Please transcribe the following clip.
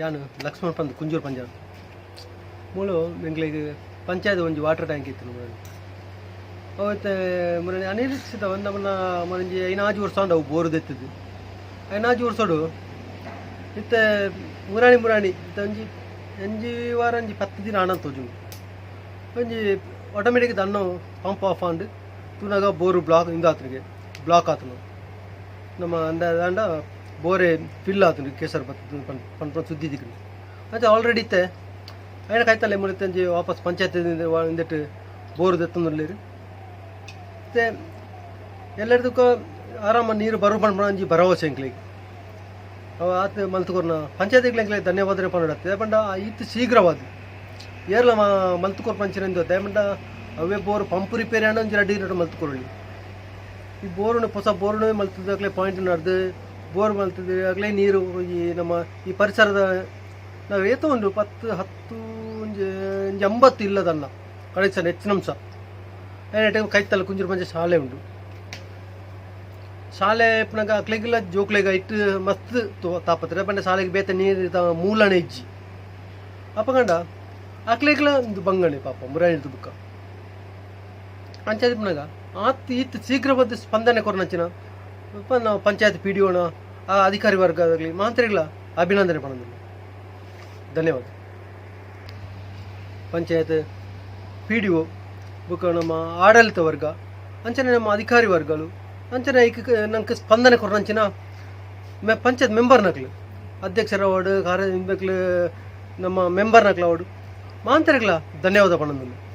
ಯಾನು ಲಕ್ಷ್ಮಣ್ ಪಂದ್ ಕುಂಜೂರು ಪಂಜಾಬ್ ಮೂಲು ಬೆಂಗ್ಳಿಗೆ ಪಂಚಾಯತ್ ಒಂಜಿ ವಾಟರ್ ಟ್ಯಾಂಕ್ ಇತ್ತು ಅವತ್ತು ಮನೆ ಅನಿರೀಕ್ಷಿತ ಒಂದು ನಮ್ಮನ್ನ ಮನೆಂಜಿ ಐನಾಜು ವರ್ಷ ಅವು ಬೋರು ತೆತ್ತದು ಐನಾಜು ವರ್ಷೋಡು ಇತ್ತೆ ಮುರಾಣಿ ಇತ್ತ ಒಂಜಿ ವಾರ ಒಂಜಿ 10 ದಿನ ಹಣ ತೋಜು ಒಂಜಿ ಆಟೋಮೆಟಿಕ್ ದಣ್ಣು ಪಂಪ್ ಆಫ್ ಆಂಡ್ ತೂನಾಗ ಬೋರು ಬ್ಲಾಕ್ ಹಿಂಗಾತ್ರಿಗೆ ಬ್ಲಾಕ್ ಆತನು ನಮ್ಮ ಅಂಡ ಬೋರೆ ಫಿಲ್ ಆತನು ಕೇಸರ್ ಬರ್ತದೆ ಪಂಪ ಸುದ್ದಿ ದಿಕ್ಕು ಮತ್ತೆ ಆಲ್ರೆಡಿ ಇತ್ತೆ అయినా ಕಾಯ್ತಲ್ಲ ಮುಳಿತಂಜಿ ವಾಪಸ್ ಪಂಚಾಯತ್ ಇಂದಟ್ಟು ಬೋರ್ ದೆತ್ತಂದಿರ್ಲಿರಿ ಮತ್ತೆ ಎಲ್ಲರದಕ್ಕೂ ಆರಾಮ ನೀರು ಬರೋ ಅಂಜಿ ಭರವಸೆ ಎಂಕ್ಲಿಗೆ ಅವ ಆತ ಮಲ್ತುಕೊರ್ನ ಪಂಚಾಯತ್ಗಳಿಗೆ ಧನ್ಯವಾದ ಪಂಡತ್ತೆ ಪಂಡ ಇತ್ತು ಶೀಘ್ರವಾದ ಏರ್ಲ ಮಲ್ತುಕೊರ್ ಪಂಚನೆಂದು ದಯಮಂಡ ಅವೇ ಬೋರ್ ಪಂಪ್ ರಿಪೇರಿ ಅಣ್ಣ ಒಂಜಿ ಅಡ್ಡಿ ಮಲ್ತುಕೊರಳಿ ಈ ಬೋರ್ನ ಹೊಸ ಬೋರ್ನ ಮಲ್ತಿದ್ದಾಗಲೇ ಪಾಯಿಂಟ್ ನಡೆದು ಬೋರ್ ಮಲ್ತಿದ್ದಾಗಲೇ ನೀರು ಈ ನಮ್ಮ ಈ ಪರಿಸರದ ನಾವು ಏತೋ ಒಂದು 10 ಒಂಜಿ 80 ಇಲ್ಲದಲ್ಲ ಕಳಿಸ ಹೆಚ್ಚಿನ ಅಂಶ ಟೈಮ್ ಕೈತಲ್ಲ ಕುಂಜೂರು ಪಂಚಾಯತ್ ಶಾಲೆ ಉಂಟು ಶಾಲೆ ಪುನಗ ಅಕ್ಲೆಗಿಲ್ಲ ಜೋಕ್ಲೆಗ ಇಟ್ಟು ಮಸ್ತ್ ತಾಪತ್ರೆ ಪಂಡ ಶಾಲೆಗೆ ಬೇತ ನೀರು ಮೂಲನೆ ಇಜ್ಜಿ ಅಪ್ಪಗಂಡ ಅಕ್ಲೆಗಿಲ್ಲ ಒಂದು ಬಂಗಣೆ ಪಾಪ ಮುರಾಣಿದು ಬುಕ್ಕ ಪಂಚಾಯತ್ ಪುನಗ ಆತ್ ಇತ್ತು ಶೀಘ್ರವಾದ ಸ್ಪಂದನೆ ಕೊರನಂಚಿನ ನಾವು ಪಂಚಾಯತ್ ಪಿ ಡಿ ಓಣ ಆ ಅಧಿಕಾರಿ ವರ್ಗದಾಗಲಿ ಮಂತ್ರಿಗಳ ಅಭಿನಂದನೆ ಪಡೆದಿಲ್ಲ ಧನ್ಯವಾದ ಪಂಚಾಯತ್ ಪಿ ಡಿ ಒ ಬುಕ್ಕ ನಮ್ಮ ಆಡಳಿತ ವರ್ಗ ಅಂಚನೆ ನಮ್ಮ ಅಧಿಕಾರಿ ವರ್ಗಗಳು ಅಂಚನೆ ನಂಗೆ ಸ್ಪಂದನೆ ಕೊರಂಚಿನ ಪಂಚಾಯತ್ ಮೆಂಬರ್ ನಕ್ಲು ಅಧ್ಯಕ್ಷರ ಅವಾರ್ಡು ಕಾರ್ಯ ನಮ್ಮ ಮೆಂಬರ್ ನಕ್ಲ ಅವಾರ್ಡು ಮಾಂತರಿಗಳ ಧನ್ಯವಾದ ಪಣಂದಿಲ್ಲ